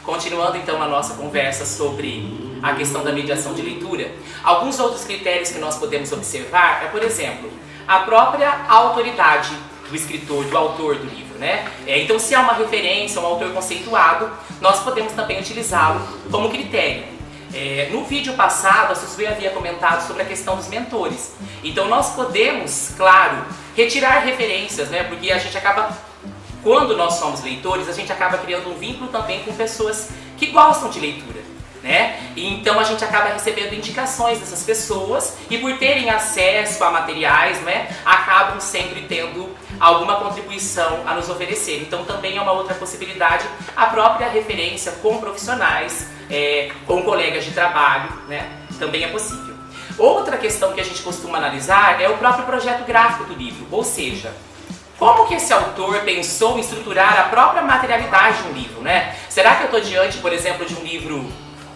Continuando então a nossa conversa sobre a questão da mediação de leitura, alguns outros critérios que nós podemos observar é, por exemplo, a própria autoridade do escritor, do autor do livro, né? Então, se há uma referência, um autor conceituado, nós podemos também utilizá-lo como critério. No vídeo passado, a Susui havia comentado sobre a questão dos mentores. Então, nós podemos, claro, retirar referências, né? Porque a gente acaba... Quando nós somos leitores, a gente acaba criando um vínculo também com pessoas que gostam de leitura, né? E então a gente acaba recebendo indicações dessas pessoas e por terem acesso a materiais, né, acabam sempre tendo alguma contribuição a nos oferecer. Então também é uma outra possibilidade a própria referência com profissionais, com colegas de trabalho, né? Também é possível. Outra questão que a gente costuma analisar é o próprio projeto gráfico do livro, ou seja, como que esse autor pensou em estruturar a própria materialidade de um livro, né? Será que eu estou diante, por exemplo, de um livro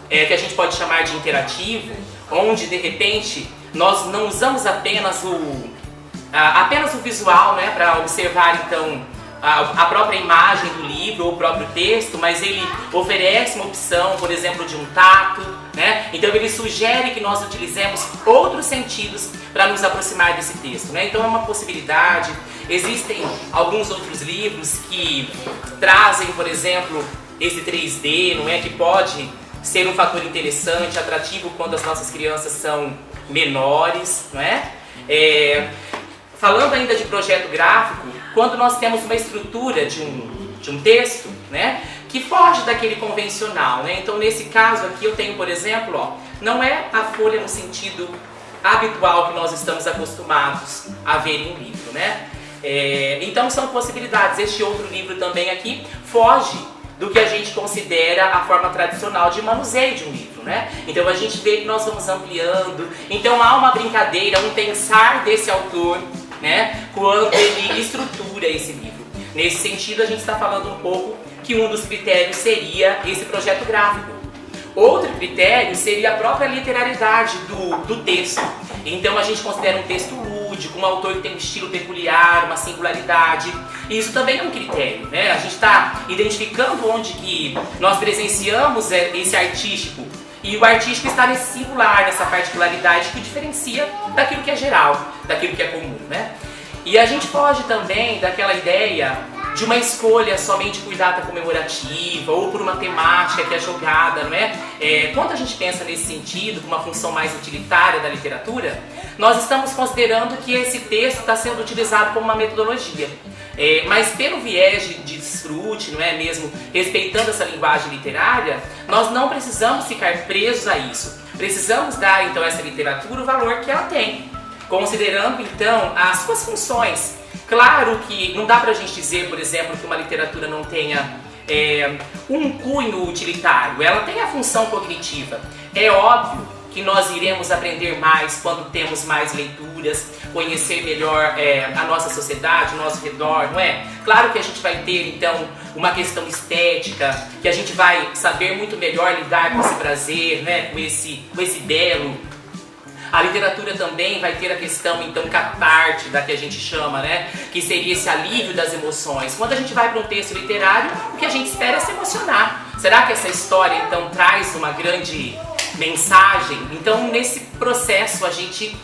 que a gente pode chamar de interativo, onde de repente nós não usamos apenas o visual, né, para observar então a própria imagem do livro ou o próprio texto, mas ele oferece uma opção, por exemplo, de um tato, né? Então ele sugere que nós utilizemos outros sentidos para nos aproximar desse texto, né? Então é uma possibilidade. Existem alguns outros livros que trazem, por exemplo, esse 3D, não é? Que pode ser um fator interessante, atrativo quando as nossas crianças são menores, não é? Falando ainda de projeto gráfico, quando nós temos uma estrutura de um texto, né, que foge daquele convencional, né? Então nesse caso aqui eu tenho, por exemplo, ó, não é a folha no sentido habitual que nós estamos acostumados a ver em um livro, né? Então são possibilidades. Este outro livro também aqui foge do que a gente considera a forma tradicional de manuseio de um livro, né? Então a gente vê que nós vamos ampliando. Então há uma brincadeira, um pensar desse autor, né, quando ele estrutura esse livro. Nesse sentido a gente está falando um pouco que um dos critérios seria esse projeto gráfico. Outro critério seria a própria literalidade do texto. Então a gente considera um texto lúdico, um autor que tem um estilo peculiar, uma singularidade. E isso também é um critério, né? A gente está identificando onde que nós presenciamos esse artístico. E o artístico está nesse singular, nessa particularidade que o diferencia daquilo que é geral, daquilo que é comum, né? E a gente foge também daquela ideia de uma escolha somente por data comemorativa ou por uma temática que é jogada, não é? Quando a gente pensa nesse sentido, com uma função mais utilitária da literatura, nós estamos considerando que esse texto está sendo utilizado como uma metodologia. Mas pelo viés de desfrute, não é mesmo, respeitando essa linguagem literária, nós não precisamos ficar presos a isso. Precisamos dar então a essa literatura o valor que ela tem, considerando então as suas funções. Claro que não dá pra gente dizer, por exemplo, que uma literatura não tenha um cunho utilitário, ela tem a função cognitiva. É óbvio que nós iremos aprender mais quando temos mais leituras, conhecer melhor a nossa sociedade, o nosso redor, não é? Claro que a gente vai ter então uma questão estética, que a gente vai saber muito melhor lidar com esse prazer, né? com esse belo. A literatura também vai ter a questão, então, catártica, que a gente chama, né? Que seria esse alívio das emoções. Quando a gente vai para um texto literário, o que a gente espera é se emocionar. Será que essa história, então, traz uma grande mensagem? Então, nesse processo, a gente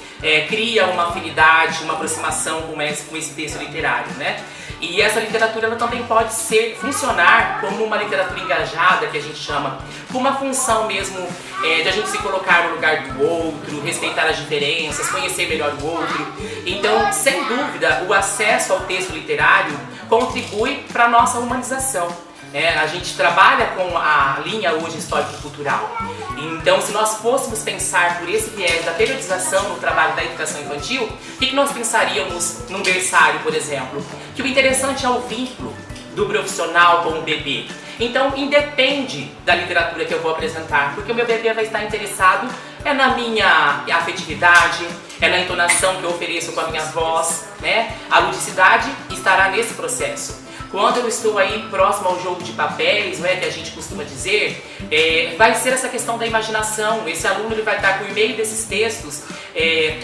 cria uma afinidade, uma aproximação com esse texto literário, né? E essa literatura ela também pode funcionar como uma literatura engajada, que a gente chama, com uma função mesmo de a gente se colocar no lugar do outro, respeitar as diferenças, conhecer melhor o outro. Então, sem dúvida, o acesso ao texto literário contribui para a nossa humanização. A gente trabalha com a linha hoje histórico-cultural. Então, se nós fôssemos pensar por esse viés da periodização no trabalho da educação infantil, o que nós pensaríamos num berçário, por exemplo? Que o interessante é o vínculo do profissional com o bebê. Então, independe da literatura que eu vou apresentar, porque o meu bebê vai estar interessado na minha afetividade, na entonação que eu ofereço com a minha voz, né? A ludicidade estará nesse processo. Quando eu estou aí próximo ao jogo de papéis, né, que a gente costuma dizer, vai ser essa questão da imaginação. Esse aluno ele vai estar, por meio desses textos,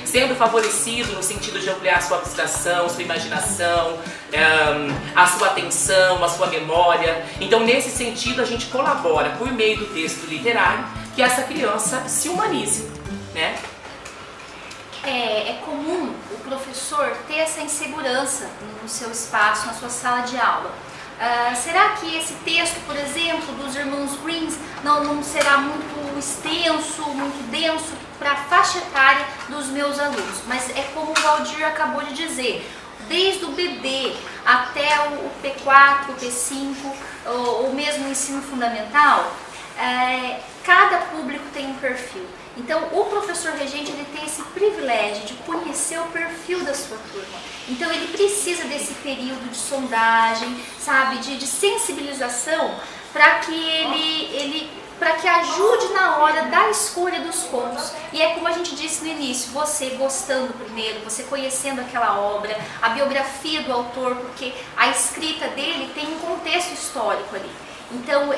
sendo favorecido no sentido de ampliar a sua abstração, sua imaginação, a sua atenção, a sua memória. Então, nesse sentido, a gente colabora por meio do texto literário que essa criança se humanize, né? É comum o professor ter essa insegurança no seu espaço, na sua sala de aula. Será que esse texto, por exemplo, dos irmãos Grimm não será muito extenso, muito denso para a faixa etária dos meus alunos? Mas é como o Valdir acabou de dizer, desde o bebê até o P4, o P5, ou mesmo o ensino fundamental, cada público tem um perfil. Então, o professor regente ele tem esse privilégio de conhecer o perfil da sua turma. Então, ele precisa desse período de sondagem, sabe, de sensibilização, para que para que ajude na hora da escolha dos contos. E é como a gente disse no início, você gostando primeiro, você conhecendo aquela obra, a biografia do autor, porque a escrita dele tem um contexto histórico ali. Então,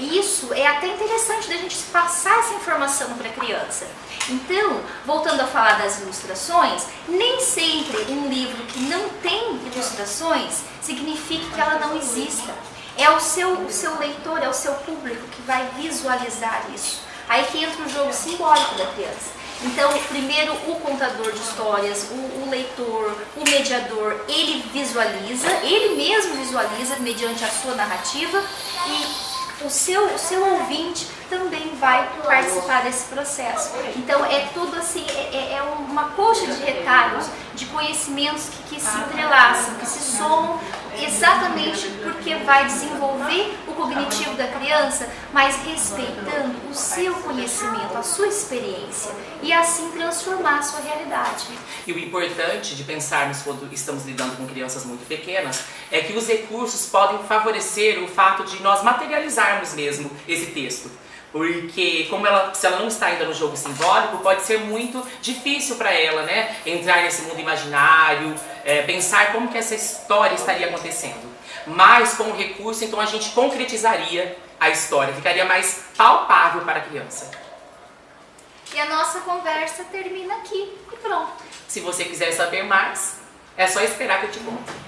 isso é até interessante da gente passar essa informação para a criança. Então, voltando a falar das ilustrações, nem sempre um livro que não tem ilustrações significa que ela não exista. É o seu leitor, é o seu público que vai visualizar isso. Aí que entra o jogo simbólico da criança. Então, primeiro o contador de histórias, o leitor, o mediador, ele visualiza, ele mesmo visualiza mediante a sua narrativa e o seu ouvinte também vai participar desse processo. Então, é tudo assim, é uma coxa de retalhos, de conhecimentos que se entrelaçam, que se somam exatamente porque vai desenvolver o cognitivo da criança, mas respeitando o seu conhecimento, a sua experiência e assim transformar a sua realidade. E o importante de pensarmos quando estamos lidando com crianças muito pequenas é que os recursos podem favorecer o fato de nós materializarmos mesmo esse texto. Porque se ela não está ainda no jogo simbólico, pode ser muito difícil para ela, né? Entrar nesse mundo imaginário, pensar como que essa história estaria acontecendo. Mas com o recurso, então a gente concretizaria a história, ficaria mais palpável para a criança. E a nossa conversa termina aqui e pronto. Se você quiser saber mais, é só esperar que eu te conte.